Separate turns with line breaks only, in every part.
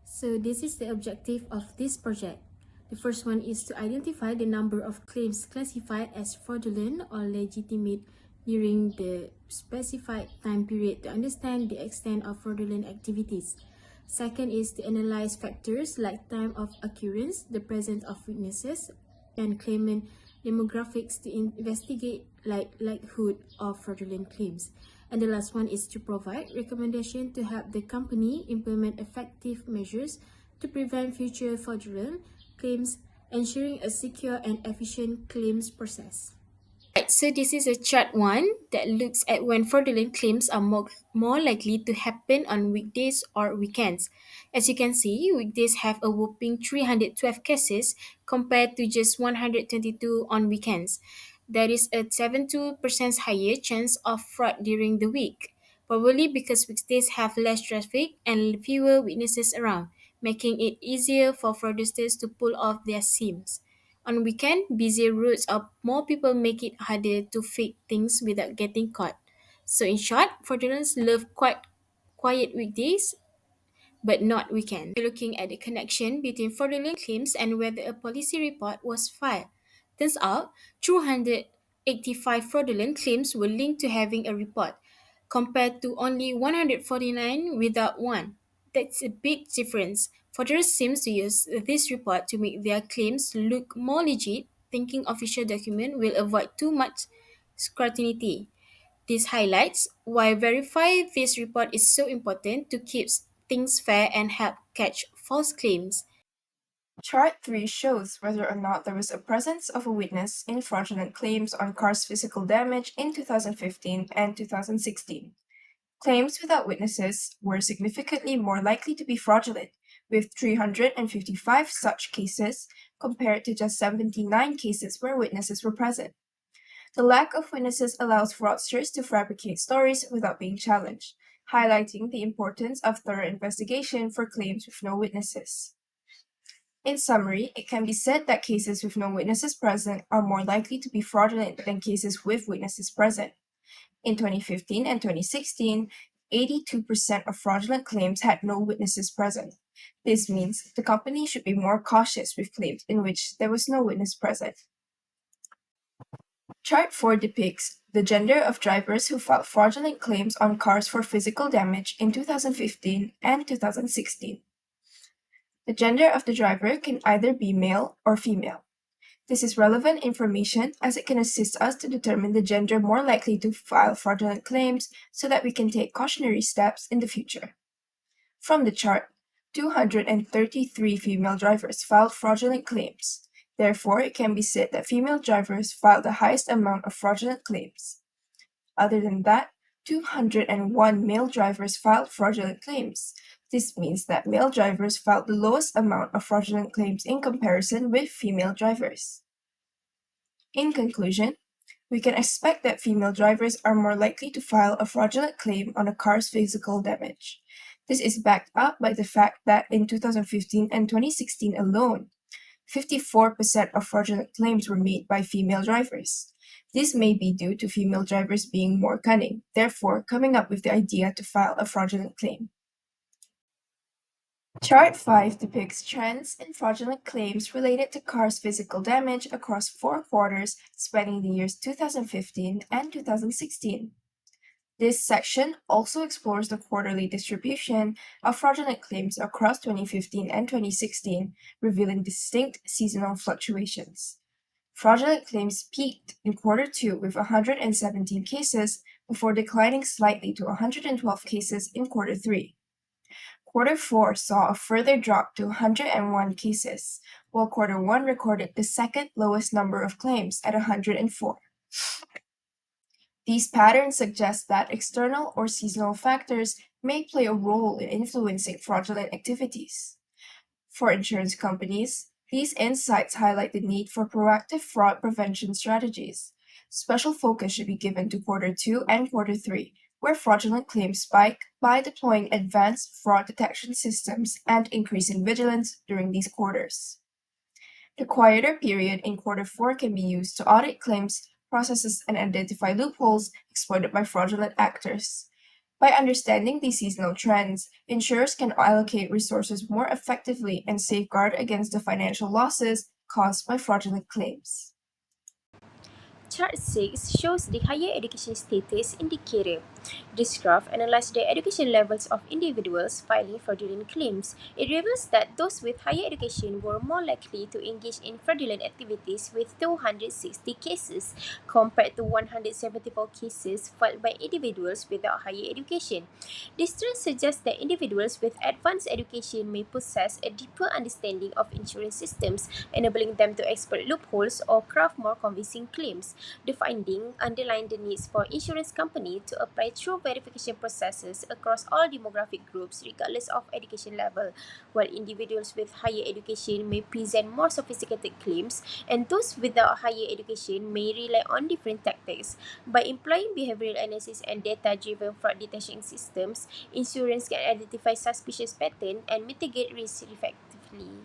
So this is the objective of this project. The first one is to identify the number of claims classified as fraudulent or legitimate during the specified time period to understand the extent of fraudulent activities. Second is to analyze factors like time of occurrence, the presence of witnesses, and claimant demographics to investigate likelihood of fraudulent claims. And the last one is to provide recommendation to help the company implement effective measures to prevent future fraudulent claims, ensuring a secure and efficient claims process. Right, so this is a chart one that looks at when fraudulent claims are more likely to happen on weekdays or weekends. As you can see, weekdays have a whopping 312 cases compared to just 122 on weekends. There is a 72% higher chance of fraud during the week, probably because weekdays have less traffic and fewer witnesses around, making it easier for fraudsters to pull off their schemes. On weekend, busier routes or more people make it harder to fake things without getting caught. So in short, fraudulents love quite quiet weekdays but not weekends. We're looking at the connection between fraudulent claims and whether a policy report was filed. Turns out, 285 fraudulent claims were linked to having a report, compared to only 149 without one. That's a big difference. Fraudsters seem to use this report to make their claims look more legit, thinking official document will avoid too much scrutiny. This highlights why verify this report is so important to keep things fair and help catch false claims.
Chart 3 shows whether or not there was a presence of a witness in fraudulent claims on cars' physical damage in 2015 and 2016. Claims without witnesses were significantly more likely to be fraudulent, with 355 such cases compared to just 79 cases where witnesses were present. The lack of witnesses allows fraudsters to fabricate stories without being challenged, highlighting the importance of thorough investigation for claims with no witnesses. In summary, it can be said that cases with no witnesses present are more likely to be fraudulent than cases with witnesses present. In 2015 and 2016, 82% of fraudulent claims had no witnesses present. This means the company should be more cautious with claims in which there was no witness present. Chart 4 depicts the gender of drivers who filed fraudulent claims on cars for physical damage in 2015 and 2016. The gender of the driver can either be male or female. This is relevant information as it can assist us to determine the gender more likely to file fraudulent claims so that we can take cautionary steps in the future. From the chart, 233 female drivers filed fraudulent claims. Therefore, it can be said that female drivers filed the highest amount of fraudulent claims. Other than that, 201 male drivers filed fraudulent claims. This means that male drivers filed the lowest amount of fraudulent claims in comparison with female drivers. In conclusion, we can expect that female drivers are more likely to file a fraudulent claim on a car's physical damage. This is backed up by the fact that in 2015 and 2016 alone, 54% of fraudulent claims were made by female drivers. This may be due to female drivers being more cunning, therefore coming up with the idea to file a fraudulent claim. Chart 5 depicts trends in fraudulent claims related to cars' physical damage across 4 quarters spanning the years 2015 and 2016. This section also explores the quarterly distribution of fraudulent claims across 2015 and 2016, revealing distinct seasonal fluctuations. Fraudulent claims peaked in quarter 2 with 117 cases before declining slightly to 112 cases in quarter 3. Quarter 4 saw a further drop to 101 cases, while quarter 1 recorded the second lowest number of claims at 104. These patterns suggest that external or seasonal factors may play a role in influencing fraudulent activities. For insurance companies, these insights highlight the need for proactive fraud prevention strategies. Special focus should be given to quarter 2 and quarter 3, where fraudulent claims spike by deploying advanced fraud detection systems and increasing vigilance during these quarters. The quieter period in quarter 4 can be used to audit claims processes and identify loopholes exploited by fraudulent actors. By understanding these seasonal trends, insurers can allocate resources more effectively and safeguard against the financial losses caused by fraudulent claims.
Chart 6 shows the higher education status indicator. This graph analyzes the education levels of individuals filing fraudulent claims. It reveals that those with higher education were more likely to engage in fraudulent activities with 260 cases compared to 174 cases filed by individuals without higher education. This trend suggests that individuals with advanced education may possess a deeper understanding of insurance systems, enabling them to exploit loopholes or craft more convincing claims. The finding underlined the needs for insurance companies to apply true verification processes across all demographic groups regardless of education level. While individuals with higher education may present more sophisticated claims, and those without higher education may rely on different tactics. By employing behavioral analysis and data-driven fraud detection systems, insurance can identify suspicious patterns and mitigate risks effectively.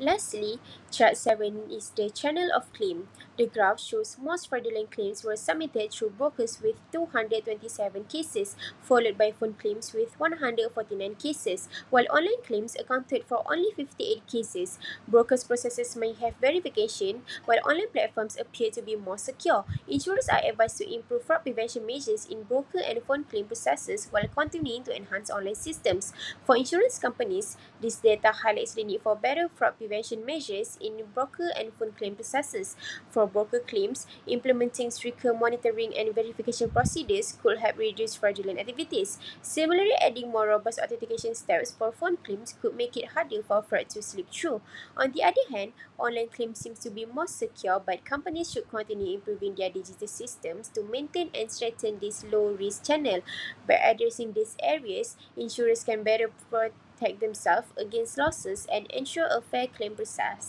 Lastly, chart 7 is the channel of claim. The graph shows most fraudulent claims were submitted through brokers with 227 cases, followed by phone claims with 149 cases, while online claims accounted for only 58 cases. Brokers' processes may have verification, while online platforms appear to be more secure. Insurers are advised to improve fraud prevention measures in broker and phone claim processes while continuing to enhance online systems. For insurance companies, this data highlights the need for better fraud prevention measures in broker and phone claim processes. For broker claims, implementing stricter monitoring and verification procedures could help reduce fraudulent activities. Similarly, adding more robust authentication steps for phone claims could make it harder for fraud to slip through. On the other hand, online claims seem to be more secure, but companies should continue improving their digital systems to maintain and strengthen this low-risk channel. By addressing these areas, insurers can better protect themselves against losses and ensure a fair claim process.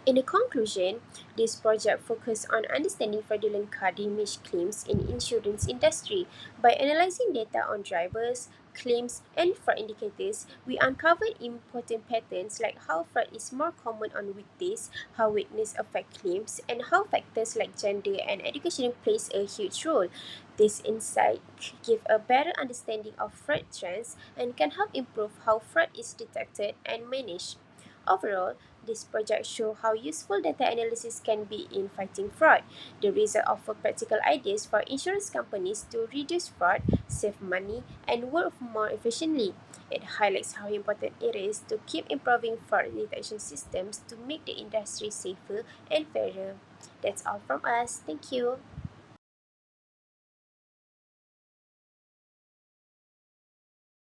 In conclusion, this project focused on understanding fraudulent car damage claims in insurance industry. By analyzing data on drivers, claims, and fraud indicators, we uncovered important patterns like how fraud is more common on weekdays, how weakness affect claims, and how factors like gender and education plays a huge role. This insight give a better understanding of fraud trends and can help improve how fraud is detected and managed. Overall, this project shows how useful data analysis can be in fighting fraud. The result offer practical ideas for insurance companies to reduce fraud, save money, and work more efficiently. It highlights how important it is to keep improving fraud detection systems to make the industry safer and fairer. That's all from us. Thank you.